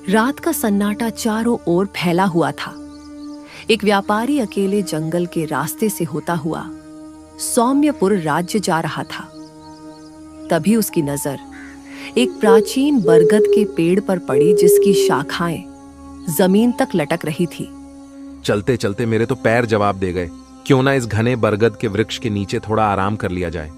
रात का सन्नाटा चारों ओर फैला हुआ था। एक व्यापारी अकेले जंगल के रास्ते से होता हुआ सौम्यपुर राज्य जा रहा था। तभी उसकी नजर एक प्राचीन बरगद के पेड़ पर पड़ी, जिसकी शाखाएं जमीन तक लटक रही थी। चलते चलते मेरे तो पैर जवाब दे गए। क्यों ना इस घने बरगद के वृक्ष के नीचे थोड़ा आराम कर लिया जाए।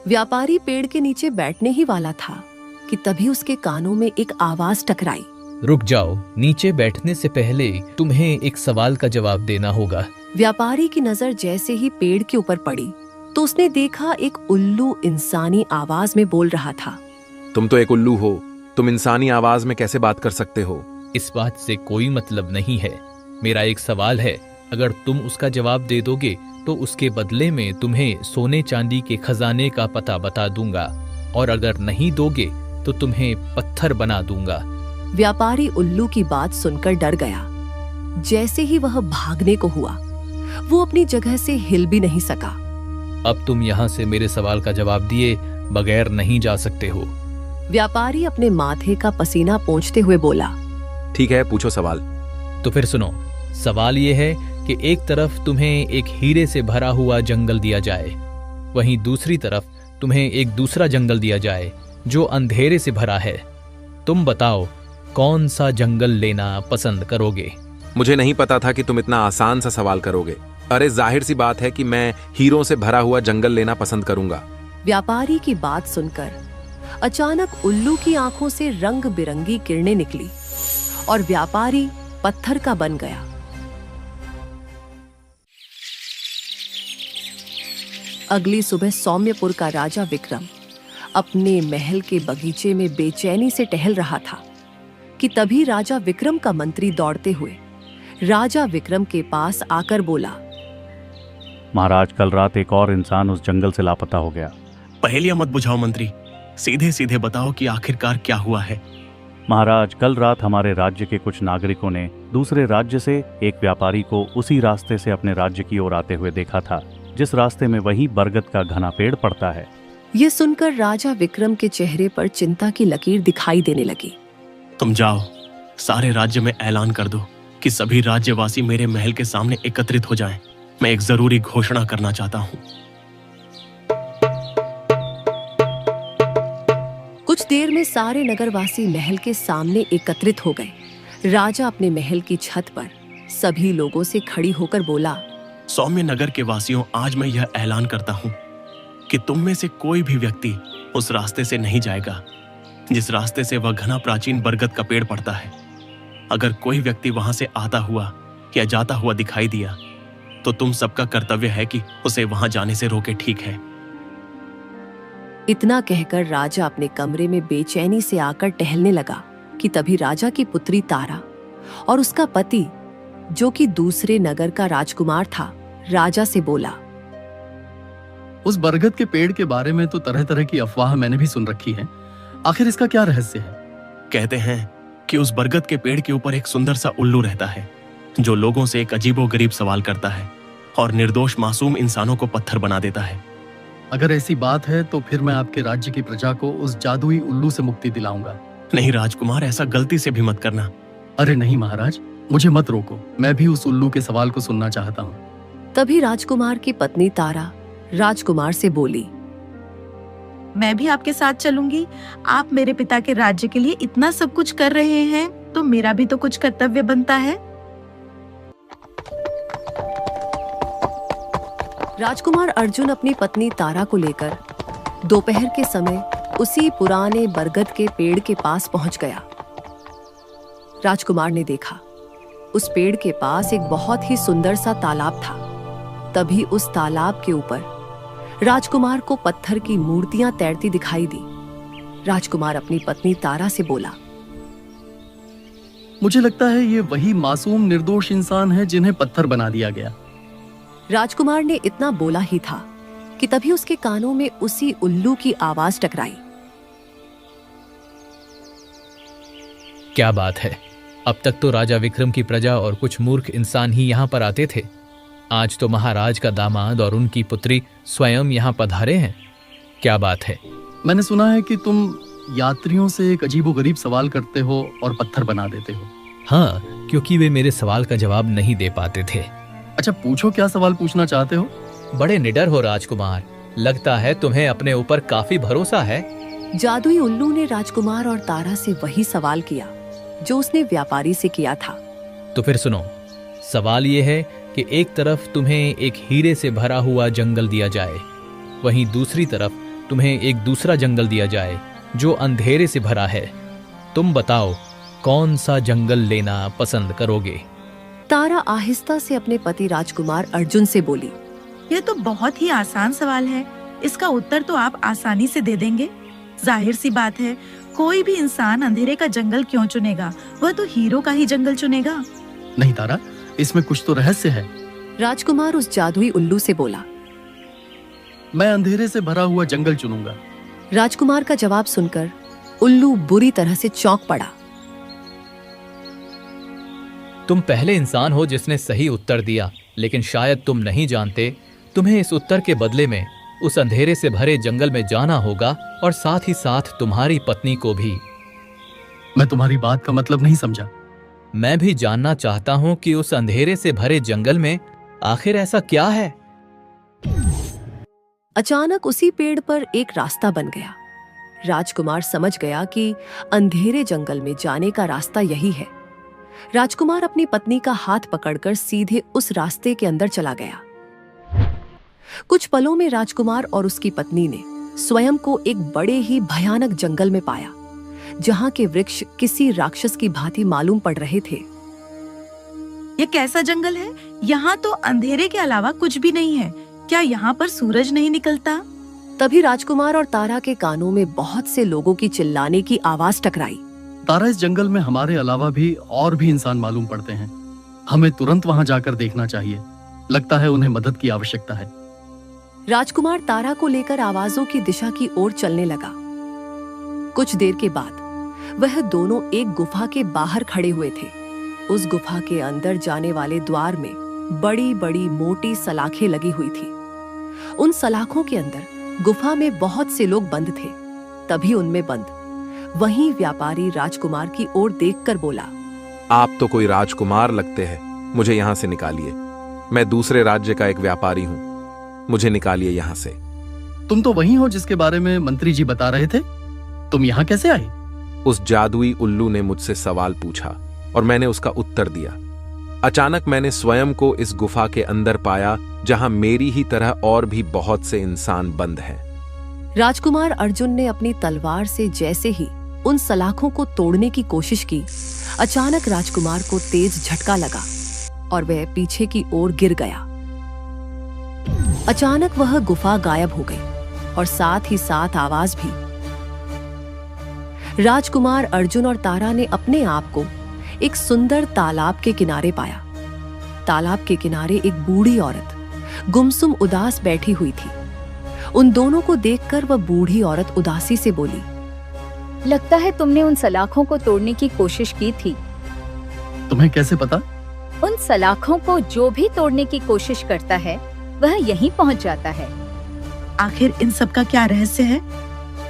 व्यापारी पेड़ के नीचे बैठने ही वाला था कि तभी उसके कानों में एक आवाज टकराई। रुक जाओ, नीचे बैठने से पहले तुम्हें एक सवाल का जवाब देना होगा। व्यापारी की नजर जैसे ही पेड़ के ऊपर पड़ी तो उसने देखा एक उल्लू इंसानी आवाज में बोल रहा था। तुम तो एक उल्लू हो, तुम इंसानी आवाज में कैसे बात कर सकते हो? इस बात से कोई मतलब नहीं है। मेरा एक सवाल है, अगर तुम उसका जवाब दे दोगे तो उसके बदले में तुम्हें सोने चांदी के खजाने का पता बता दूंगा, और अगर नहीं दोगे तो तुम्हें पत्थर बना दूंगा। व्यापारी उल्लू की बात सुनकर डर गया। जैसे ही वह भागने को हुआ, वो अपनी जगह से हिल भी नहीं सका। अब तुम यहाँ से मेरे सवाल का जवाब दिए बगैर नहीं जा सकते हो। व्यापारी अपने माथे का पसीना पोंछते हुए बोला। ठीक है, पूछो सवाल। तो फिर सुनो, सवाल ये है कि एक तरफ तुम्हें एक हीरे से भरा हुआ जंगल दिया जाए, वहीं दूसरी तरफ तुम्हें एक दूसरा जंगल दिया जाए जो अंधेरे से भरा है। तुम बताओ, कौन सा जंगल लेना पसंद करोगे? मुझे नहीं पता था कि तुम इतना आसान सा सवाल करोगे। अरे जाहिर सी बात है कि मैं हीरों से भरा हुआ जंगल लेना पसंद करूंगा। व्यापारी की बात सुनकर अचानक उल्लू की आंखों से रंग बिरंगी किरणें निकली और व्यापारी पत्थर का बन गया। अगली सुबह सौम्यपुर का राजा विक्रम अपने महल के बगीचे में बेचैनी से टहल रहा था कि तभी राजा विक्रम का मंत्री दौड़ते हुए राजा विक्रम के पास आकर बोला। महाराज, कल रात एक और इंसान उस जंगल से लापता हो गया। पहेलियां मत बुझाओ मंत्री, सीधे सीधे बताओ कि आखिरकार क्या हुआ है। महाराज, कल रात हमारे राज्य के कुछ नागरिकों ने दूसरे राज्य से एक व्यापारी को उसी रास्ते से अपने राज्य की ओर आते हुए देखा था, जिस रास्ते में वही बरगद का घना पेड़ पड़ता है। ये सुनकर राजा विक्रम के चेहरे पर चिंता की लकीर दिखाई देने लगी। तुम जाओ, सारे राज्य में ऐलान कर दो कि सभी राज्यवासी मेरे महल के सामने एकत्रित हो जाएं। मैं एक जरूरी घोषणा करना चाहता हूँ। कुछ देर में सारे नगरवासी महल के सामने एकत्रित हो गए। राजा अपने महल की छत पर सभी लोगों से खड़ी होकर बोला। सौम्य नगर के वासियों, आज मैं यह ऐलान करता हूँ कि तुम में से कोई भी व्यक्ति उस रास्ते से नहीं जाएगा जिस रास्ते से वह घना प्राचीन बरगद का पेड़ पड़ता है। अगर कोई व्यक्ति वहां से आता हुआ या जाता हुआ दिखाई दिया तो तुम सबका कर्तव्य है कि उसे वहां जाने से रोके, ठीक है? इतना कहकर राजा अपने कमरे में बेचैनी से आकर टहलने लगा कि तभी राजा की पुत्री तारा और उसका पति, जो कि दूसरे नगर का राजकुमार था, राजा से बोला। उस बरगद के पेड़ के बारे में तो तरह तरह की अफवाह मैंने भी सुन रखी है। आखिर इसका क्या रहस्य है? कहते हैं कि उस बरगद के पेड़ के ऊपर एक सुंदर सा उल्लू रहता है जो लोगों से एक अजीबोगरीब सवाल करता है और निर्दोष मासूम इंसानों को पत्थर बना देता है। अगर ऐसी बात है तो फिर मैं आपके राज्य की प्रजा को उस जादुई उल्लू से मुक्ति दिलाऊंगा। नहीं राजकुमार, ऐसा गलती से भी मत करना। अरे नहीं महाराज, मुझे मत रोको, मैं भी उस उल्लू के सवाल को सुनना चाहता हूँ। तभी राजकुमार की पत्नी तारा राजकुमार से बोली। मैं भी आपके साथ चलूंगी। आप मेरे पिता के राज्य के लिए इतना सब कुछ कर रहे हैं तो मेरा भी तो कुछ कर्तव्य बनता है। राजकुमार अर्जुन अपनी पत्नी तारा को लेकर दोपहर के समय उसी पुराने बरगद के पेड़ के पास पहुंच गया। राजकुमार ने देखा उस पेड़ के पास एक बहुत ही सुंदर सा तालाब था। तभी उस तालाब के ऊपर राजकुमार को पत्थर की मूर्तियां तैरती दिखाई दी। राजकुमार अपनी पत्नी तारा से बोला। मुझे लगता है ये वही मासूम निर्दोष इंसान है जिन्हें पत्थर बना दिया गया। राजकुमार ने इतना बोला ही था कि तभी उसके कानों में उसी उल्लू की आवाज टकराई। क्या बात है, अब तक तो राजा विक्रम की प्रजा और कुछ मूर्ख इंसान ही यहाँ पर आते थे। आज तो महाराज का दामाद और उनकी पुत्री स्वयं यहाँ पधारे हैं। क्या बात है? मैंने सुना है कि तुम यात्रियों से एक अजीबोगरीब सवाल करते हो और पत्थर बना देते हो। हाँ, क्योंकि वे मेरे सवाल का जवाब नहीं दे पाते थे। अच्छा, पूछो, क्या सवाल पूछना चाहते हो? बड़े निडर हो राजकुमार, लगता है तुम्हें अपने ऊपर काफी भरोसा है। जादुई उल्लू ने राजकुमार और तारा से वही सवाल किया जो उसने व्यापारी से किया था। तो फिर सुनो, सवाल ये है कि एक तरफ तुम्हें एक हीरे से भरा हुआ जंगल दिया जाए, वहीं दूसरी तरफ तुम्हें एक दूसरा जंगल दिया जाए जो अंधेरे से भरा है। तुम बताओ कौन सा जंगल लेना पसंद करोगे? तारा आहिस्ता से अपने पति राजकुमार अर्जुन से बोली। यह तो बहुत ही आसान सवाल है, इसका उत्तर तो आप आसानी से दे देंगे। जाहिर सी बात है, कोई भी इंसान अंधेरे का जंगल क्यों चुनेगा? वह तो हीरो का ही जंगल चुनेगा। नहीं तारा, इसमें कुछ तो रहस्य है। राजकुमार उस जादुई उल्लू से बोला। मैं अंधेरे से भरा हुआ जंगल चुनूंगा। राजकुमार का जवाब सुनकर उल्लू बुरी तरह से चौंक पड़ा। तुम पहले इंसान हो जिसने सही उत्तर दिया, लेकिन शायद तुम नहीं जानते, तुम्हें इस उत्तर के बदले में उस अंधेरे से भरे जंगल में जाना होगा और साथ ही साथ तुम्हारी पत्नी को भी। मैं तुम्हारी बात का मतलब नहीं समझा। मैं भी जानना चाहता हूं कि उस अंधेरे से भरे जंगल में आखिर ऐसा क्या है। अचानक उसी पेड़ पर एक रास्ता बन गया। राजकुमार समझ गया कि अंधेरे जंगल में जाने का रास्ता यही है। राजकुमार अपनी पत्नी का हाथ पकड़कर सीधे उस रास्ते के अंदर चला गया। कुछ पलों में राजकुमार और उसकी पत्नी ने स्वयं को एक बड़े ही भयानक जंगल में पाया, जहां के वृक्ष किसी राक्षस की भांति मालूम पड़ रहे थे। यह कैसा जंगल है? यहाँ तो अंधेरे के अलावा कुछ भी नहीं है। क्या यहाँ पर सूरज नहीं निकलता? तभी राजकुमार और तारा के कानों में बहुत से लोगों की चिल्लाने की आवाज टकराई। तारा, इस जंगल में हमारे अलावा भी और भी इंसान मालूम पड़ते हैं। हमें तुरंत वहां जाकर देखना चाहिए। लगता है उन्हें मदद की आवश्यकता है। राजकुमार तारा को लेकर आवाजों की दिशा की ओर चलने लगा। कुछ देर के बाद वह दोनों एक गुफा के बाहर खड़े हुए थे। उस गुफा के अंदर जाने वाले द्वार में बड़ी बड़ी मोटी सलाखें लगी हुई थी। उन सलाखों के अंदर गुफा में बहुत से लोग बंद थे। तभी उनमें बंद वहीं व्यापारी राजकुमार की ओर देखकर बोला। आप तो कोई राजकुमार लगते हैं, मुझे यहाँ से निकालिए। मैं दूसरे राज्य का एक व्यापारी हूँ, मुझे निकालिए यहाँ से। तुम तो वही हो जिसके बारे में मंत्री जी बता रहे थे। तुम यहाँ कैसे आए? उस जादुई उल्लू ने मुझसे सवाल पूछा और मैंने उसका उत्तर दिया। अचानक मैंने स्वयं को इस गुफा के अंदर पाया, जहां मेरी ही तरह और भी बहुत से इंसान बंद हैं। राजकुमार अर्जुन ने अपनी तलवार से जैसे ही उन सलाखों को तोड़ने की कोशिश की, अचानक राजकुमार को तेज झटका लगा और वह पीछे की ओर गिर गया। अचानक वह गुफा गायब हो गई और साथ ही साथ आवाज भी। राजकुमार अर्जुन और तारा ने अपने आप को एक सुंदर तालाब के किनारे पाया। तालाब के किनारे एक बूढ़ी औरत गुमसुम उदास बैठी हुई थी। उन दोनों को देखकर वह बूढ़ी औरत उदासी से बोली। लगता है तुमने उन सलाखों को तोड़ने की कोशिश की थी। तुम्हें कैसे पता? उन सलाखों को जो भी तोड़ने की कोशिश करता है वह यहीं पहुंच जाता है। आखिर इन सब का क्या रहस्य है?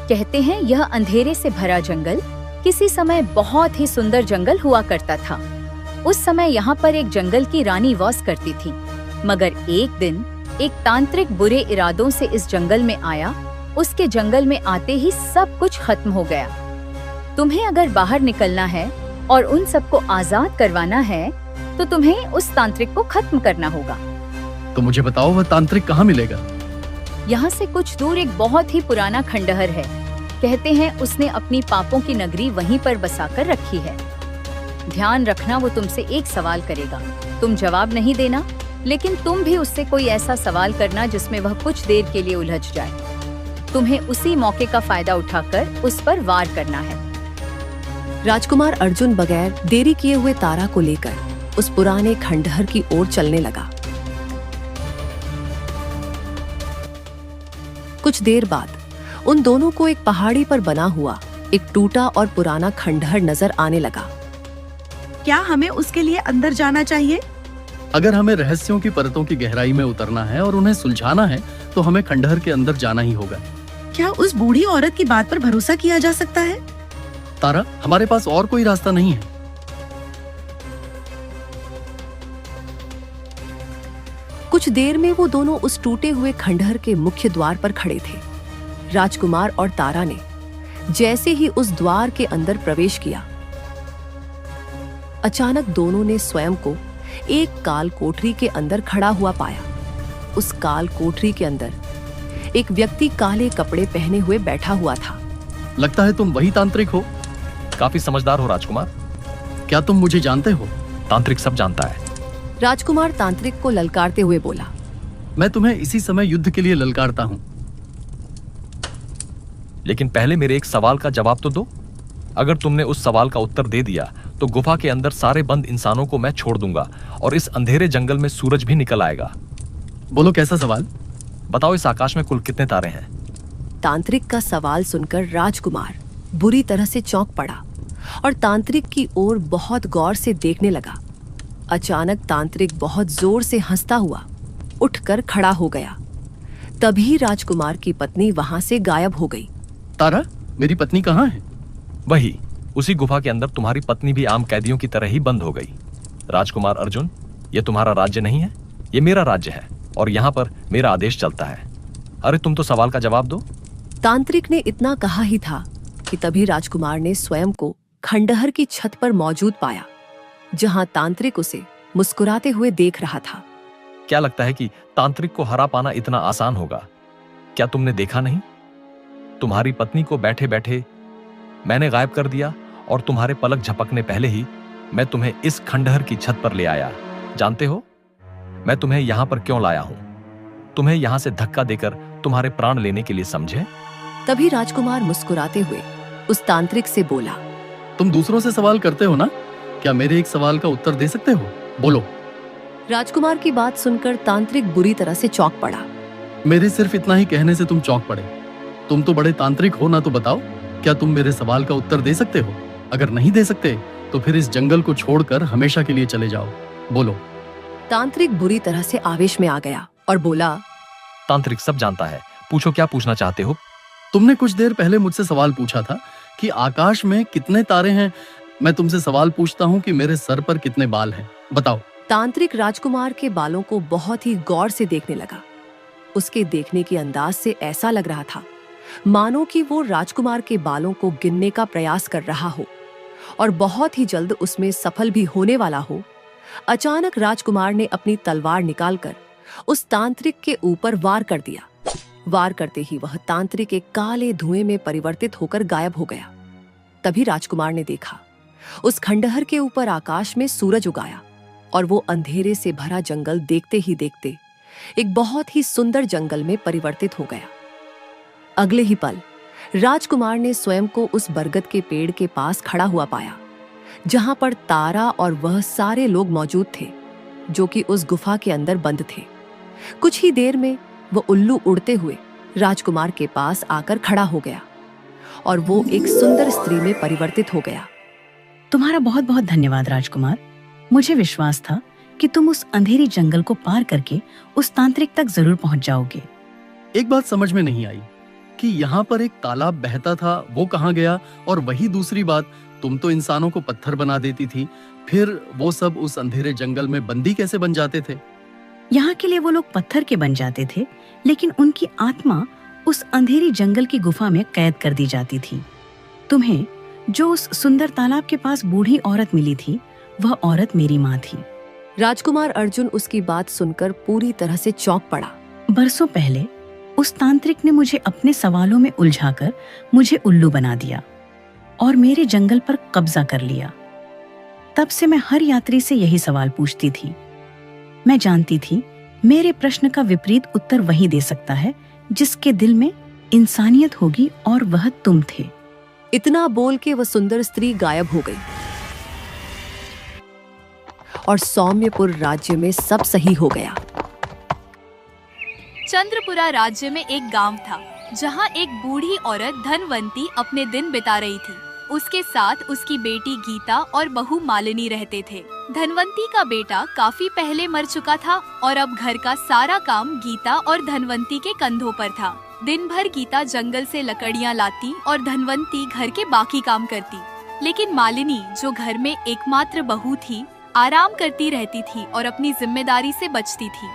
कहते हैं यह अंधेरे से भरा जंगल किसी समय बहुत ही सुंदर जंगल हुआ करता था। उस समय यहाँ पर एक जंगल की रानी वास करती थी, मगर एक दिन एक तांत्रिक बुरे इरादों से इस जंगल में आया। उसके जंगल में आते ही सब कुछ खत्म हो गया। तुम्हें अगर बाहर निकलना है और उन सबको आजाद करवाना है तो तुम्हें उस तांत्रिक को खत्म करना होगा। तो मुझे बताओ, वह तांत्रिक कहाँ मिलेगा? यहाँ से कुछ दूर एक बहुत ही पुराना खंडहर है। कहते हैं उसने अपनी पापों की नगरी वहीं पर बसाकर रखी है। ध्यान रखना, वो तुमसे एक सवाल करेगा, तुम जवाब नहीं देना, लेकिन तुम भी उससे कोई ऐसा सवाल करना जिसमें वह कुछ देर के लिए उलझ जाए। तुम्हें उसी मौके का फायदा उठाकर उस पर वार करना है। राजकुमार अर्जुन बगैर देरी किए हुए तारा को लेकर उस पुराने खंडहर की ओर चलने लगा। कुछ देर बाद उन दोनों को एक पहाड़ी पर बना हुआ एक टूटा और पुराना खंडहर नजर आने लगा। क्या हमें उसके लिए अंदर जाना चाहिए? अगर हमें रहस्यों की परतों की गहराई में उतरना है और उन्हें सुलझाना है तो हमें खंडहर के अंदर जाना ही होगा। क्या उस बूढ़ी औरत की बात पर भरोसा किया जा सकता है? तारा, हमारे पास और कोई रास्ता नहीं है। कुछ देर में वो दोनों उस टूटे हुए खंडहर के मुख्य द्वार पर खड़े थे। राजकुमार और तारा ने जैसे ही उस द्वार के अंदर प्रवेश किया, अचानक दोनों ने स्वयं को एक काल कोठरी के अंदर खड़ा हुआ पाया। उस काल कोठरी के अंदर एक व्यक्ति काले कपड़े पहने हुए बैठा हुआ था। लगता है तुम वही तांत्रिक हो। काफी समझदार हो राजकुमार। क्या तुम मुझे जानते हो? तांत्रिक सब जानता है। राजकुमार तांत्रिक को ललकारते हुए बोला, मैं तुम्हें इसी समय युद्ध के लिए ललकारता हूँ। लेकिन पहले मेरे एक सवाल का जवाब तो दो। अगर तुमने उस सवाल का उत्तर दे दिया तो गुफा के अंदर सारे बंद इंसानों को मैं छोड़ दूंगा और इस अंधेरे जंगल में सूरज भी निकल आएगा। बोलो, कैसा सवाल? बताओ, इस आकाश में कुल कितने तारे हैं? तांत्रिक का सवाल सुनकर राजकुमार बुरी तरह से चौंक पड़ा और तांत्रिक की ओर बहुत गौर से देखने लगा। अचानक तांत्रिक बहुत जोर से हंसता हुआ उठकर खड़ा हो गया। तभी राजकुमार की पत्नी वहां से गायब हो गई। तारा, मेरी पत्नी कहाँ है? वही, उसी गुफा के अंदर तुम्हारी पत्नी भी आम कैदियों की तरह ही बंद हो गई। राजकुमार अर्जुन, ये तुम्हारा राज्य नहीं है, ये मेरा राज्य है और यहाँ पर मेरा आदेश चलता है। अरे तुम तो सवाल का जवाब दो। तांत्रिक ने इतना कहा ही था कि तभी राजकुमार ने स्वयं को खंडहर की छत पर मौजूद पाया, जहां तांत्रिक उसे मुस्कुराते हुए देख रहा था। क्या लगता है कि तांत्रिक को हरा पाना इतना आसान होगा? क्या तुमने देखा नहीं? तुम्हारी पत्नी को बैठे बैठे मैंने गायब कर दिया और तुम्हारे पलक झपकने पहले ही मैं तुम्हें इस खंडहर की छत पर ले आया। जानते हो मैं तुम्हें यहां पर क्यों लाया हूं? तुम्हें यहां से धक्का देकर तुम्हारे प्राण लेने के लिए, समझे? तभी राजकुमार मुस्कुराते हुए उस तांत्रिक से बोला, तुम दूसरों से सवाल करते हो ना? क्या मेरे एक सवाल का उत्तर दे सकते हो? बोलो। राजकुमार की बात सुनकर तांत्रिक बुरी तरह से चौंक पड़ा। मेरे सिर्फ इतना ही कहने से तुम चौंक पड़े? तुम तो बड़े तांत्रिक हो ना, तो बताओ, क्या तुम मेरे सवाल का उत्तर दे सकते हो? अगर नहीं दे सकते तो फिर इस जंगल को छोड़कर हमेशा के लिए चले जाओ। बोलो। तांत्रिक बुरी तरह से आवेश में आ गया और बोला, तांत्रिक सब जानता है, पूछो क्या पूछना चाहते हो? तुमने कुछ देर पहले मुझसे सवाल पूछा था कि आकाश में कितने तारे हैं। मैं तुमसे सवाल पूछता हूँ कि मेरे सर पर कितने बाल हैं। बताओ। तांत्रिक राजकुमार के बालों को बहुत ही गौर से देखने लगा। उसके देखने के अंदाज से ऐसा लग रहा था मानो कि वो राजकुमार के बालों को गिनने का प्रयास कर रहा हो और बहुत ही जल्द उसमें सफल भी होने वाला हो। अचानक राजकुमार ने अपनी तलवार निकालकर उस तांत्रिक के ऊपर वार कर दिया। वार करते ही वह तांत्रिक एक काले धुएं में परिवर्तित होकर गायब हो गया। तभी राजकुमार ने देखा उस खंडहर के ऊपर आकाश में सूरज उगाया और वो अंधेरे से भरा जंगल देखते ही देखते एक बहुत ही सुंदर जंगल में परिवर्तित हो गया। अगले ही पल राजकुमार ने स्वयं को उस बरगद के पेड़ के पास खड़ा हुआ पाया, जहां पर तारा और वह सारे लोग मौजूद थे जो कि उस गुफा के अंदर बंद थे। कुछ ही देर में वो उल्लू उड़ते हुए राजकुमार के पास आकर खड़ा हो गया और वो एक सुंदर स्त्री में परिवर्तित हो गया। तुम्हारा बहुत बहुत धन्यवाद राजकुमार। मुझे विश्वास था कि तुम उस अंधेरी जंगल को पार करके उस तांत्रिक तक जरूर पहुंच जाओगे। एक बात समझ में नहीं आई कि यहाँ पर एक तालाब बहता था, वो कहाँ गया? और वही दूसरी बात, तुम तो इंसानों को पत्थर बना देती थी, फिर वो सब उस अंधेरे जंगल में बंदी कैसे बन जाते थे? यहाँ के लिए वो लोग पत्थर के बन जाते थे, लेकिन उनकी आत्मा उस अंधेरी जंगल की गुफा में कैद कर दी जाती थी। तुम्हें जो उस सुंदर तालाब के पास बूढ़ी औरत मिली थी, वह औरत मेरी माँ थी। राजकुमार अर्जुन उसकी बात सुनकर पूरी तरह से चौंक पड़ा। बरसों पहले उस तांत्रिक ने मुझे अपने सवालों में उलझाकर मुझे उल्लू बना दिया और मेरे जंगल पर कब्जा कर लिया। तब से मैं हर यात्री से यही सवाल पूछती थी। मैं जानती थी मेरे प्रश्न का विपरीत उत्तर वही दे सकता है जिसके दिल में इंसानियत होगी, और वह तुम थे। इतना बोल के वह सुंदर स्त्री गायब हो गई और सौम्यपुर राज्य में सब सही हो गया। चंद्रपुरा राज्य में एक गांव था जहां एक बूढ़ी औरत धनवंती अपने दिन बिता रही थी। उसके साथ उसकी बेटी गीता और बहू मालिनी रहते थे। धनवंती का बेटा काफी पहले मर चुका था और अब घर का सारा काम गीता और धनवंती के कंधों पर था। दिन भर गीता जंगल से लकड़ियां लाती और धनवंती घर के बाकी काम करती, लेकिन मालिनी जो घर में एकमात्र बहू थी आराम करती रहती थी और अपनी जिम्मेदारी से बचती थी।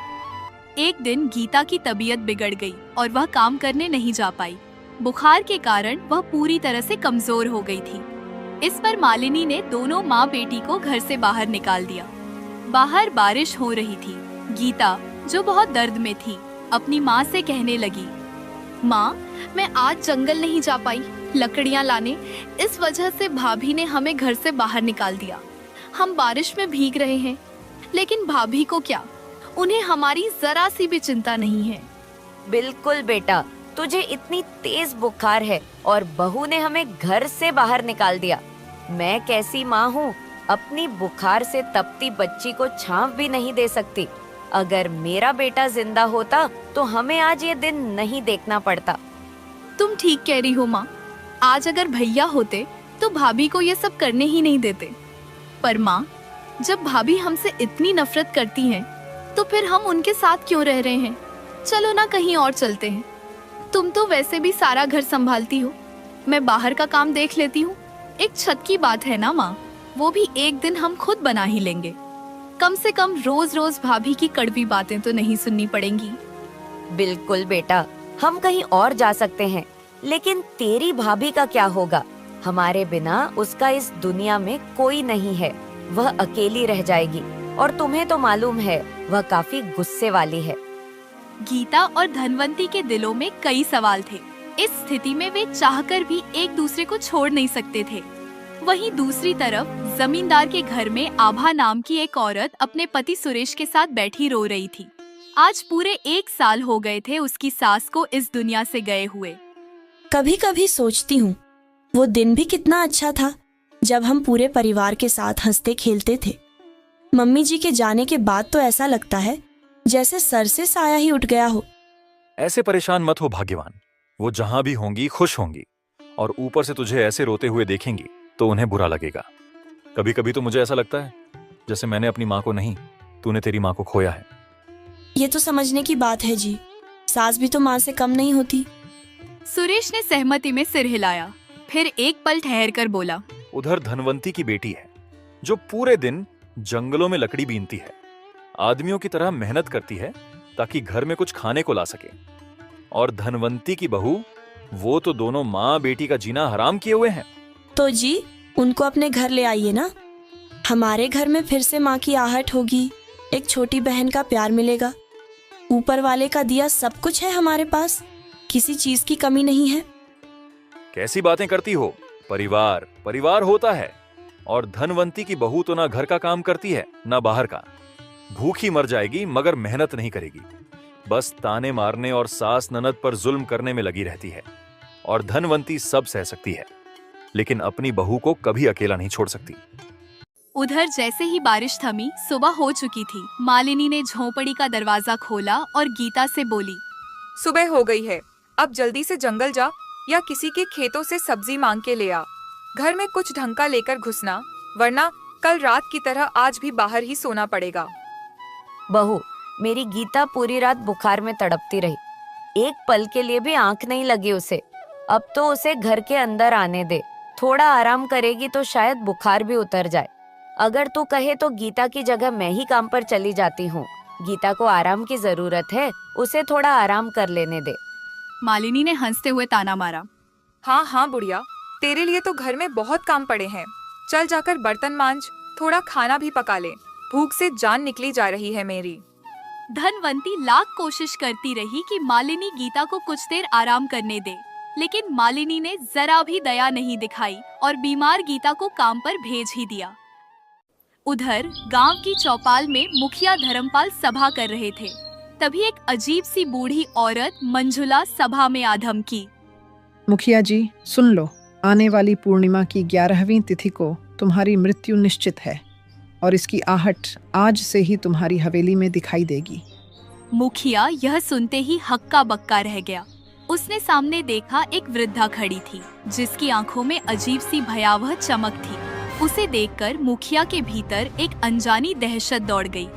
एक दिन गीता की तबीयत बिगड़ गई और वह काम करने नहीं जा पाई। बुखार के कारण वह पूरी तरह से कमजोर हो गई थी। इस पर मालिनी ने दोनों माँ बेटी को घर से बाहर निकाल दिया। बाहर बारिश हो रही थी। गीता जो बहुत दर्द में थी अपनी माँ से कहने लगी, माँ, मैं आज जंगल नहीं जा पाई लकड़ियाँ लाने। इस वजह से भाभी ने हमें घर से बाहर निकाल दिया। हम बारिश में भीग रहे हैं, लेकिन भाभी को क्या, उन्हें हमारी जरा सी भी चिंता नहीं है। बिल्कुल बेटा, तुझे इतनी तेज बुखार है और बहू ने हमें घर से बाहर निकाल दिया। मैं कैसी माँ हूँ, अपनी बुखार से तपती बच्ची को छांव भी नहीं दे सकती। अगर मेरा बेटा जिंदा होता तो हमें आज ये दिन नहीं देखना पड़ता। तुम ठीक कह रही हो माँ, आज अगर भैया होते तो भाभी को ये सब करने ही नहीं देते। पर माँ, जब भाभी हमसे इतनी नफरत करती हैं, तो फिर हम उनके साथ क्यों रह रहे हैं? चलो ना कहीं और चलते हैं। तुम तो वैसे भी सारा घर संभालती हो, मैं बाहर का काम देख लेती हूँ। एक छत की बात है ना माँ, वो भी एक दिन हम खुद बना ही लेंगे। कम से कम रोज रोज भाभी की कड़वी बातें तो नहीं सुननी पड़ेंगी। बिल्कुल बेटा, हम कहीं और जा सकते हैं, लेकिन तेरी भाभी का क्या होगा? हमारे बिना उसका इस दुनिया में कोई नहीं है। वह अकेली रह जाएगी और तुम्हें तो मालूम है वह काफी गुस्से वाली है। गीता और धनवंती के दिलों में कई सवाल थे। इस स्थिति में वे चाहकर भी एक दूसरे को छोड़ नहीं सकते थे। वहीं दूसरी तरफ जमींदार के घर में आभा नाम की एक औरत अपने पति सुरेश के साथ बैठी रो रही थी। आज पूरे 1 साल हो गए थे उसकी सास को इस दुनिया से गए हुए। कभी कभी सोचती हूँ वो दिन भी कितना अच्छा था जब हम पूरे परिवार के साथ हंसते खेलते थे। मम्मी जी के जाने के बाद तो ऐसा लगता है जैसे सर से साया ही उठ गया हो। ऐसे परेशान मत हो भाग्यवान, वो जहां भी होंगी खुश होंगी, और ऊपर से तुझे ऐसे रोते हुए देखेंगी तो उन्हें बुरा लगेगा। कभी कभी तो मुझे ऐसा लगता है जैसे मैंने अपनी माँ को नहीं, तूने तेरी माँ को खोया है। ये तो समझने की बात है जी, सास भी तो माँ से कम नहीं होती। सुरेश ने सहमति में सिर हिलाया, फिर एक पल ठहर कर बोला, उधर धनवंती की बेटी है जो पूरे दिन जंगलों में लकड़ी बीनती है, आदमियों की तरह मेहनत करती है ताकि घर में कुछ खाने को ला सके। और धनवंती की बहू, वो तो दोनों माँ बेटी का जीना हराम किए हुए हैं। तो जी उनको अपने घर ले आइए ना, हमारे घर में फिर से माँ की आहट होगी, एक छोटी बहन का प्यार मिलेगा। ऊपर वाले का दिया सब कुछ है हमारे पास, किसी चीज की कमी नहीं है। कैसी बातें करती हो? परिवार परिवार होता है, और धनवंती की बहू तो ना घर का काम करती है ना बाहर का। भूखी मर जाएगी मगर मेहनत नहीं करेगी, बस ताने मारने और सास ननद पर जुल्म करने में लगी रहती है। और धनवंती सब सह सकती है, लेकिन अपनी बहू को कभी अकेला नहीं छोड़ सकती। उधर जैसे ही बारिश थमी, सुबह हो चुकी थी। मालिनी ने झोंपड़ी का दरवाजा खोला और गीता से बोली, सुबह हो गई है, अब जल्दी से जंगल जा या किसी के खेतों से सब्जी मांग के ले आ। घर में कुछ ढंग का लेकर घुसना, वरना कल रात की तरह आज भी बाहर ही सोना पड़ेगा। बहू, मेरी गीता पूरी रात बुखार में तड़पती रही, एक पल के लिए भी आंख नहीं लगी उसे। अब तो उसे घर के अंदर आने दे, थोड़ा आराम करेगी तो शायद बुखार भी उतर जाए। अगर तू कहे तो गीता की जगह मैं ही काम पर चली जाती हूँ। गीता को आराम की जरूरत है, उसे थोड़ा आराम कर लेने दे। मालिनी ने हंसते हुए ताना मारा, हाँ हाँ बुढ़िया, तेरे लिए तो घर में बहुत काम पड़े हैं। चल जाकर बर्तन मांज, थोड़ा खाना भी पका ले, भूख से जान निकली जा रही है मेरी। धनवंती लाख कोशिश करती रही कि मालिनी गीता को कुछ देर आराम करने दे, लेकिन मालिनी ने जरा भी दया नहीं दिखाई और बीमार गीता को काम पर भेज ही दिया। उधर गांव की चौपाल में मुखिया धर्मपाल सभा कर रहे थे। तभी एक अजीब सी बूढ़ी औरत मंजुला सभा में आधम की। मुखिया जी सुन लो, आने वाली पूर्णिमा की 11वीं तिथि को तुम्हारी मृत्यु निश्चित है और इसकी आहट आज से ही तुम्हारी हवेली में दिखाई देगी। मुखिया यह सुनते ही हक्का बक्का रह गया। उसने सामने देखा एक वृद्धा खड़ी थी जिसकी आंखों में अजीब सी भयावह चमक थी। उसे देखकर मुखिया के भीतर एक अनजानी दहशत दौड़ गई।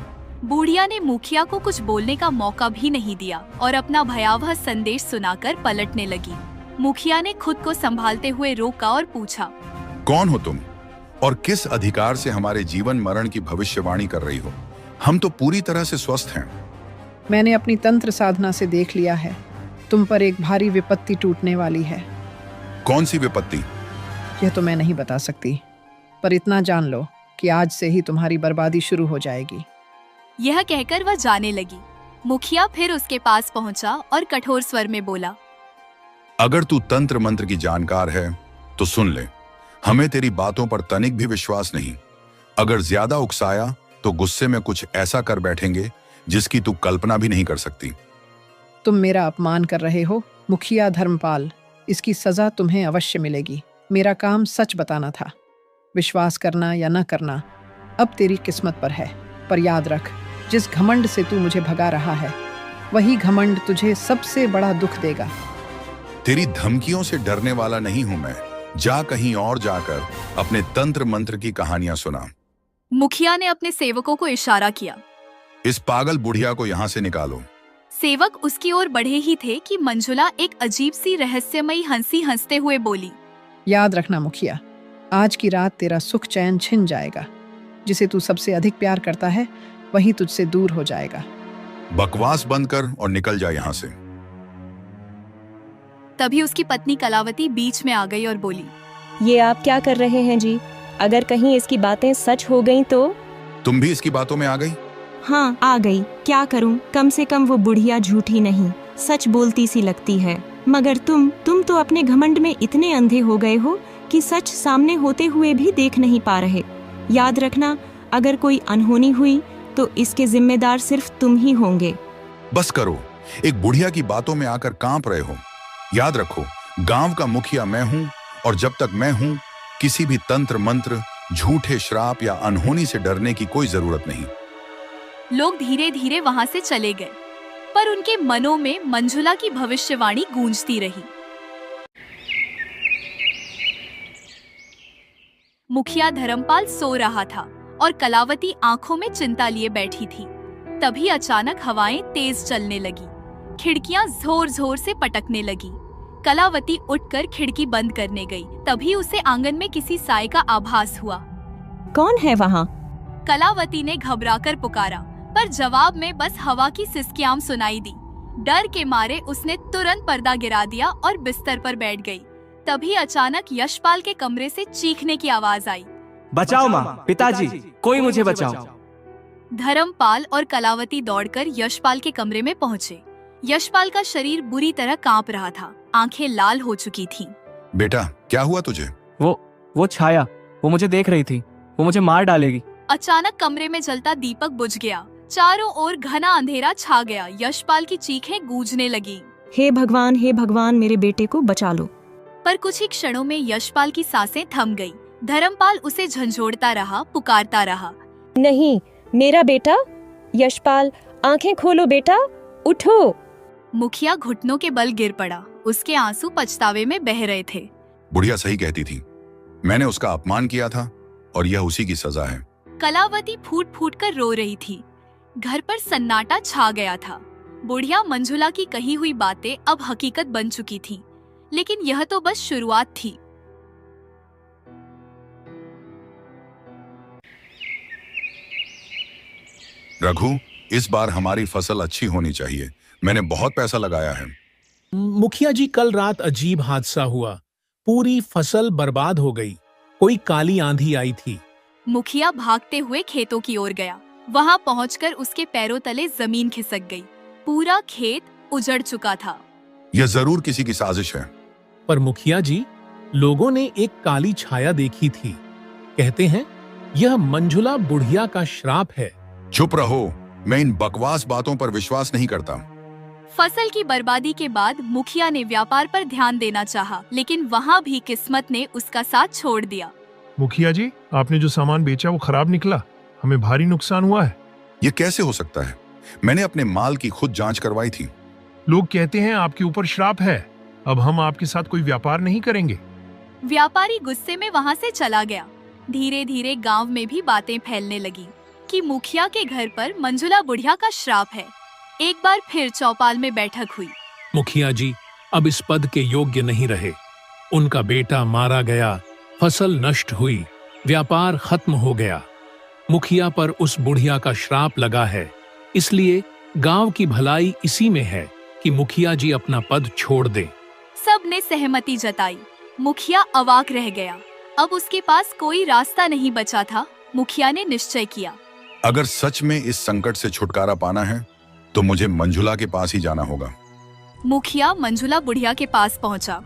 बूढ़िया ने मुखिया को कुछ बोलने का मौका भी नहीं दिया और अपना भयावह संदेश सुनाकर पलटने लगी। मुखिया ने खुद को संभालते हुए रोका और पूछा, कौन हो तुम और किस अधिकार से हमारे जीवन मरण की भविष्यवाणी कर रही हो? हम तो पूरी तरह से स्वस्थ हैं। मैंने अपनी तंत्र साधना से देख लिया है, तुम पर एक भारी विपत्ति टूटने वाली है। कौन सी विपत्ति? यह तो मैं नहीं बता सकती, पर इतना जान लो कि आज से ही तुम्हारी बर्बादी शुरू हो जाएगी। यह कहकर वह जाने लगी। मुखिया फिर उसके पास पहुंचा और कठोर स्वर में बोला, अगर तू तंत्र मंत्र की जानकार है तो सुन ले, हमें तेरी बातों पर तनिक भी विश्वास नहीं। अगर ज्यादा उकसाया तो गुस्से में कुछ ऐसा कर बैठेंगे जिसकी तू कल्पना भी नहीं कर सकती। तुम मेरा अपमान कर रहे हो मुखिया धर्मपाल, इसकी सजा तुम्हें अवश्य मिलेगी। मेरा काम सच बताना था, विश्वास करना या न करना अब तेरी किस्मत पर है। पर याद रख, जिस घमंड से तू मुझे भगा रहा है वही घमंड तुझे सबसे बड़ा दुख देगा। तेरी धमकियों से डरने वाला नहीं हूं मैं। जा कहीं और जाकर अपने तंत्र मंत्र की कहानियां सुना। मुखिया ने अपने सेवकों को इशारा किया। इस पागल बुढ़िया को यहाँ से निकालो। सेवक उसकी ओर बढ़े ही थे कि मंजुला एक अजीब सी रहस्यमयी हंसी हंसते हुए बोली, याद रखना मुखिया, आज की रात तेरा सुख चैन छिन जाएगा। जिसे तू सबसे अधिक प्यार करता है वही तुझसे दूर हो जाएगा। बकवास बंद कर और निकल जा यहाँ से। तभी उसकी पत्नी कलावती बीच में आ गई और बोली, ये आप क्या कर रहे हैं जी? अगर कहीं इसकी बातें सच हो गईं तो? तुम भी इसकी बातों में आ गई? हाँ, आ गई। क्या करूं? कम से कम वो बुढ़िया झूठी नहीं, सच बोलती सी लगती है। मगर तुम तो अपने घमंड में इतने अंधे हो गए हो कि सच सामने होते हुए भी देख नहीं पा रहे। याद रखना, अगर कोई अनहोनी हुई तो इसके जिम्मेदार सिर्फ तुम ही होंगे। बस करो, एक बुढ़िया की बातों में आकर कांप रहे हो। याद रखो, गांव का मुखिया मैं हूं और जब तक मैं हूं किसी भी तंत्र मंत्र, झूठे श्राप या अनहोनी से डरने की कोई जरूरत नहीं। लोग धीरे धीरे वहां से चले गए, पर उनके मनों में मंजुला की भविष्यवाणी गूंजती रही। मुखिया धर्मपाल सो रहा था और कलावती आंखों में चिंता लिए बैठी थी। तभी अचानक हवाएं तेज चलने लगी, खिड़कियां जोर जोर से पटकने लगी। कलावती उठकर खिड़की बंद करने गई। तभी उसे आंगन में किसी साए का आभास हुआ। कौन है वहाँ? कलावती ने घबराकर पुकारा, पर जवाब में बस हवा की सिसकियां सुनाई दी। डर के मारे उसने तुरंत पर्दा गिरा दिया और बिस्तर पर बैठ गई। तभी अचानक यशपाल के कमरे से चीखने की आवाज आई, बचाओ माँ, पिताजी, कोई मुझे बचाओ। धर्मपाल और कलावती दौड़कर यशपाल के कमरे में पहुंचे। यशपाल का शरीर बुरी तरह कांप रहा था, आंखें लाल हो चुकी थीं। बेटा, क्या हुआ तुझे? वो छाया, वो मुझे देख रही थी, वो मुझे मार डालेगी। अचानक कमरे में जलता दीपक बुझ गया। चारों ओर घना अंधेरा छा गया। यशपाल की चीखें गूंजने लगी, हे भगवान, मेरे बेटे को बचा लो। पर कुछ ही क्षणों में यशपाल की सांसें थम गई। धर्मपाल उसे झंझोड़ता रहा, पुकारता रहा, नहीं, मेरा बेटा। यशपाल, आंखें खोलो बेटा, उठो। मुखिया घुटनों के बल गिर पड़ा। उसके आंसू पछतावे में बह रहे थे। बुढ़िया सही कहती थी, मैंने उसका अपमान किया था और यह उसी की सजा है। कलावती फूट फूट कर रो रही थी। घर पर सन्नाटा छा गया था। बुढ़िया मंजुला की कही हुई बातें अब हकीकत बन चुकी थीं, लेकिन यह तो बस शुरुआत थी। रघु, इस बार हमारी फसल अच्छी होनी चाहिए। मैंने बहुत पैसा लगाया है। मुखिया जी, कल रात अजीब हादसा हुआ, पूरी फसल बर्बाद हो गई। कोई काली आंधी आई थी। मुखिया भागते हुए खेतों की ओर गया। वहां पहुंचकर उसके पैरों तले जमीन खिसक गई। पूरा खेत उजड़ चुका था। यह जरूर किसी की साजिश है। पर मुखिया जी, लोगों ने एक काली छाया देखी थी। कहते हैं यह मंजुला बुढ़िया का श्राप है। चुप रहो, मैं इन बकवास बातों पर विश्वास नहीं करता। फसल की बर्बादी के बाद मुखिया ने व्यापार पर ध्यान देना चाहा, लेकिन वहाँ भी किस्मत ने उसका साथ छोड़ दिया। मुखिया जी, आपने जो सामान बेचा वो खराब निकला, हमें भारी नुकसान हुआ है। ये कैसे हो सकता है? मैंने अपने माल की खुद जांच करवाई थी। लोग कहते हैं आपके ऊपर श्राप है। अब हम आपके साथ कोई व्यापार नहीं करेंगे। व्यापारी गुस्से में वहाँ से चला गया। धीरे धीरे गांव में भी बातें फैलने लगी। कि मुखिया के घर पर मंजुला बुढ़िया का श्राप है। एक बार फिर चौपाल में बैठक हुई। मुखिया जी अब इस पद के योग्य नहीं रहे। उनका बेटा मारा गया, फसल नष्ट हुई, व्यापार खत्म हो गया। मुखिया पर उस बुढ़िया का श्राप लगा है, इसलिए गांव की भलाई इसी में है कि मुखिया जी अपना पद छोड़ दे। सब ने सहमति जताई। मुखिया अवाक रह गया। अब उसके पास कोई रास्ता नहीं बचा था। मुखिया ने निश्चय किया, अगर सच में इस संकट से छुटकारा पाना है तो मुझे मंजुला के पास ही जाना होगा। मुखिया मंजुला बुढ़िया के पास पहुंचा।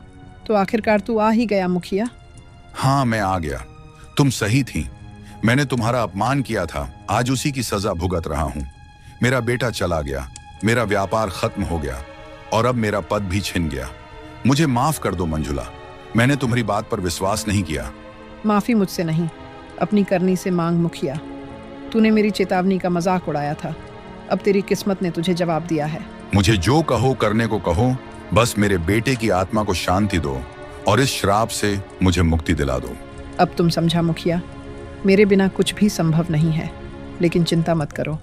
तो आखिरकार तू आ ही गया मुखिया। हाँ, मैं आ गया। तुम सही थी। मैंने तुम्हारा अपमान किया था, आज उसी की सजा भुगत रहा हूँ। मेरा बेटा चला गया, मेरा व्यापार खत्म हो गया और अब मेरा पद भी छिन गया। मुझे माफ कर दो मंजुला, मैंने तुम्हारी बात पर विश्वास नहीं किया। माफी मुझसे नहीं, अपनी करनी से मांग मुखिया। तूने मेरी चेतावनी का मजाक उड़ाया था, अब तेरी किस्मत ने तुझे जवाब दिया है। मुझे जो कहो करने को कहो, बस मेरे बेटे की आत्मा को शांति दो और इस श्राप से मुझे मुक्ति दिला दो। अब तुम समझा मुखिया, मेरे बिना कुछ भी संभव नहीं है, लेकिन चिंता मत करो,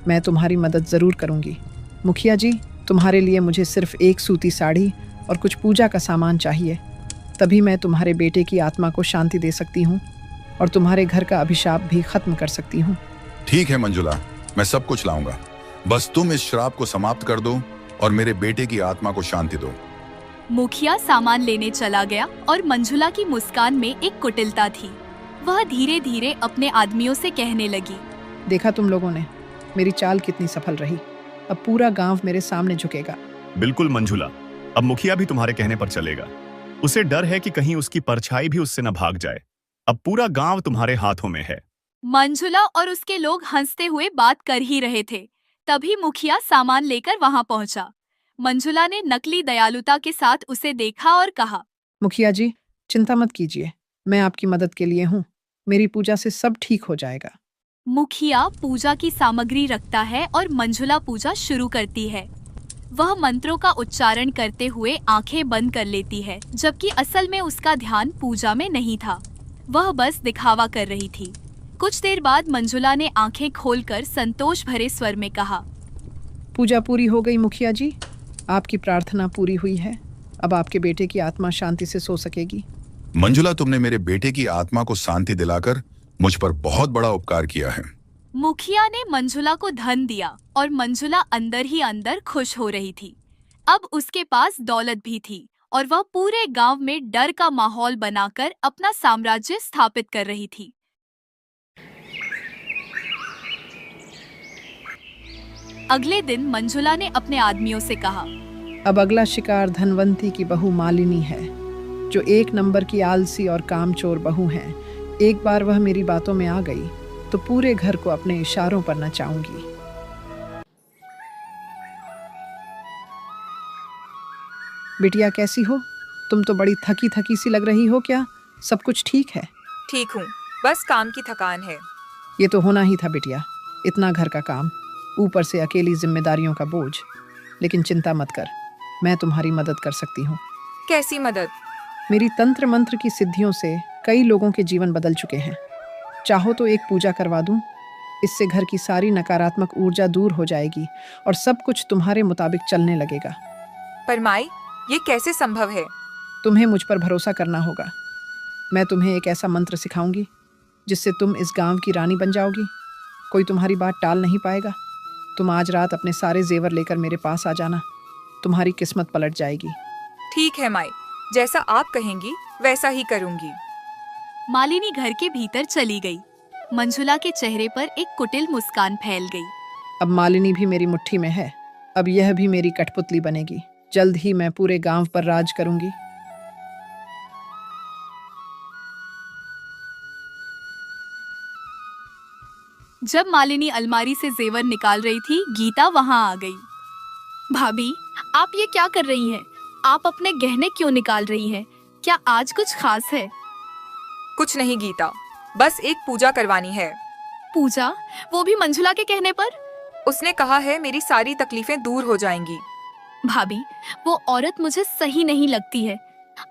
मैं तुम्हारी मदद जरूर करूंगी। मुखिया जी, तुम्हारे लिए मुझे सिर्फ एक सूती साड़ी और कुछ पूजा का सामान चाहिए, तभी मैं तुम्हारे बेटे की आत्मा को शांति दे सकती हूँ और तुम्हारे घर का अभिशाप भी खत्म कर सकती हूँ। ठीक है मंजुला, मैं सब कुछ लाऊंगा, बस तुम इस श्राप को समाप्त कर दो और मेरे बेटे की आत्मा को शांति दो। मुखिया सामान लेने चला गया और मंजुला की मुस्कान में एक कुटिलता थी। वह धीरे धीरे अपने आदमियों से कहने लगी, देखा तुम लोगों ने मेरी चाल कितनी सफल रही। अब पूरा गांव मेरे सामने झुकेगा। बिल्कुल मंजुला, अब मुखिया भी तुम्हारे कहने पर चलेगा। उसे डर है कि कहीं उसकी परछाई भी उससे न भाग जाए। अब पूरा गांव तुम्हारे हाथों में है। मंजुला और उसके लोग हंसते हुए बात कर ही रहे थे, तभी मुखिया सामान लेकर वहां पहुंचा। मंजुला ने नकली दयालुता के साथ उसे देखा और कहा, मुखिया जी चिंता मत कीजिए, मैं आपकी मदद के लिए हूँ। मेरी पूजा से सब ठीक हो जाएगा। मुखिया पूजा की सामग्री रखता है और मंजुला पूजा शुरू करती है। वह मंत्रों का उच्चारण करते हुए आंखें बंद कर लेती है, जबकि असल में उसका ध्यान पूजा में नहीं था। वह बस दिखावा कर रही थी। कुछ देर बाद मंजुला ने आंखें खोलकर संतोष भरे स्वर में कहा, पूजा पूरी हो गई मुखिया जी, आपकी प्रार्थना पूरी हुई है। अब आपके बेटे की आत्मा शांति से सो सकेगी। मंजुला, तुमने मेरे बेटे की आत्मा को शांति दिलाकर मुझ पर बहुत बड़ा उपकार किया है। मुखिया ने मंजुला को धन दिया और मंजुला अंदर ही अंदर खुश हो रही थी। अब उसके पास दौलत भी थी और वह पूरे गांव में डर का माहौल बनाकर अपना साम्राज्य स्थापित कर रही थी। अगले दिन मंजुला ने अपने आदमियों से कहा, अब अगला शिकार धनवंती की बहू मालिनी है, जो एक नंबर की आलसी और कामचोर बहू है। एक बार वह मेरी बातों में आ गई तो पूरे घर को अपने इशारों पर नचाऊंगी। बिटिया कैसी हो? तुम तो बड़ी थकी थकी सी लग रही हो, क्या सब कुछ ठीक है? ठीक हूँ, बस काम की थकान है। ये तो होना ही था बिटिया, इतना घर का काम, ऊपर से अकेली जिम्मेदारियों का बोझ। लेकिन चिंता मत कर, मैं तुम्हारी मदद कर सकती हूँ। कैसी मदद? मेरी तंत्र मंत्र की सिद्धियों से कई लोगों के जीवन बदल चुके हैं। चाहो तो एक पूजा करवा दूं, इससे घर की सारी नकारात्मक ऊर्जा दूर हो जाएगी और सब कुछ तुम्हारे मुताबिक चलने लगेगा। पर माई, ये कैसे संभव है? तुम्हें मुझ पर भरोसा करना होगा। मैं तुम्हें एक ऐसा मंत्र सिखाऊंगी जिससे तुम इस गांव की रानी बन जाओगी। कोई तुम्हारी बात टाल नहीं पाएगा। तुम आज रात अपने सारे जेवर लेकर मेरे पास आ जाना, तुम्हारी किस्मत पलट जाएगी। ठीक है माई, जैसा आप कहेंगी वैसा ही करूंगी। मालिनी घर के भीतर चली गई। मंजुला के चेहरे पर एक कुटिल मुस्कान फैल गई। अब मालिनी भी मेरी मुट्ठी में है, अब यह भी मेरी कठपुतली बनेगी। जल्द ही मैं पूरे गांव पर राज करूंगी। जब मालिनी अलमारी से जेवर निकाल रही थी, गीता वहां आ गई। भाभी, आप ये क्या कर रही हैं? आप अपने गहने क्यों निकाल रही हैं? क्या आज कुछ खास है? कुछ नहीं गीता, बस एक पूजा करवानी है। पूजा? वो भी मंजुला के कहने पर? उसने कहा है मेरी सारी तकलीफें दूर हो जाएंगी। भाभी, वो औरत मुझे सही नहीं लगती है।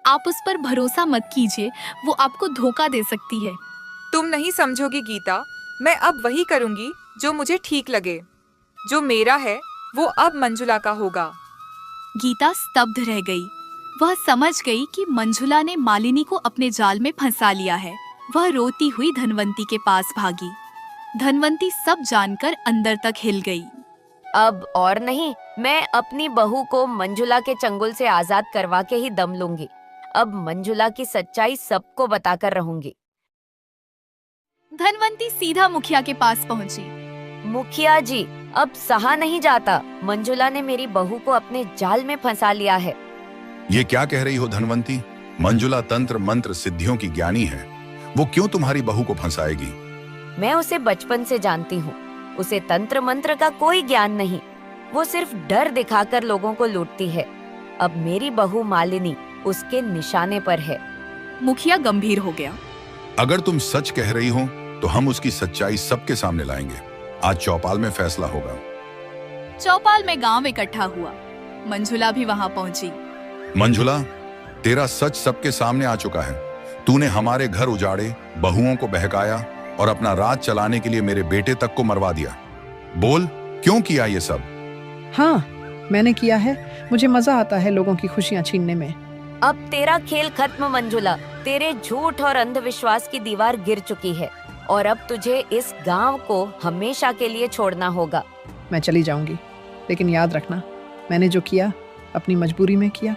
आप उस पर भरोसा मत कीजिए, वो आपको धोखा दे सकती है। तुम नहीं समझोगी गीता, मैं अब वही करूंगी जो मुझे ठीक लगे। जो मेरा है वो अब मंजुला का होगा। गीता स्तब्ध रह गई। वह समझ गई कि मंजुला ने मालिनी को अपने जाल में फंसा लिया है। वह रोती हुई धनवंती के पास भागी। धनवंती सब जानकर अंदर तक हिल गई। अब और नहीं, मैं अपनी बहू को मंजुला के चंगुल से आजाद करवा के ही दम लूंगी। अब मंजुला की सच्चाई सबको बताकर रहूंगी। धनवंती सीधा मुखिया के पास पहुंची। मुखिया जी, अब सहा नहीं जाता। मंजुला ने मेरी बहू को अपने जाल में फंसा लिया है। ये क्या कह रही हो धनवंती? मंजुला तंत्र मंत्र सिद्धियों की ज्ञानी है, वो क्यों तुम्हारी बहू को फंसाएगी? मैं उसे बचपन से जानती हूँ। उसे तंत्र मंत्र का कोई ज्ञान नहीं। वो सिर्फ डर दिखाकर लोगों को लूटती है। अब मेरी बहू मालिनी उसके निशाने पर है। मुखिया गंभीर हो गया। अगर तुम सच कह रही हो तो हम उसकी सच्चाई सबके सामने लाएंगे। आज चौपाल में फैसला होगा। चौपाल में गांव इकट्ठा हुआ। मंजुला भी वहां पहुंची। मंजुला, तेरा सच सबके सामने आ चुका है। तूने हमारे घर उजाड़े, बहुओं को बहकाया और अपना राज चलाने के लिए मेरे बेटे तक को मरवा दिया। बोल, क्यों किया ये सब? हाँ, मैंने किया है। मुझे मजा आता है लोगों की खुशियां छीनने में। अब तेरा खेल खत्म मंजुला। तेरे झूठ और अंधविश्वास की दीवार गिर चुकी है और अब तुझे इस गांव को हमेशा के लिए छोड़ना होगा। मैं चली जाऊंगी, लेकिन याद रखना, मैंने जो किया अपनी मजबूरी में किया।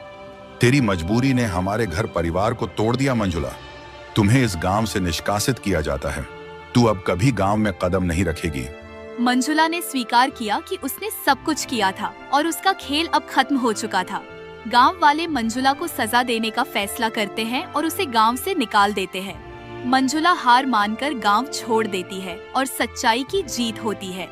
तेरी मजबूरी ने हमारे घर परिवार को तोड़ दिया मंजुला। तुम्हें इस गांव से निष्कासित किया जाता है। तू अब कभी गांव में कदम नहीं रखेगी। मंजुला ने स्वीकार किया कि उसने सब कुछ किया था और उसका खेल अब खत्म हो चुका था। गांव वाले मंजुला को सजा देने का फैसला करते हैं और उसे गांव से निकाल देते हैं। मंजुला हार मानकर गांव छोड़ देती है और सच्चाई की जीत होती है।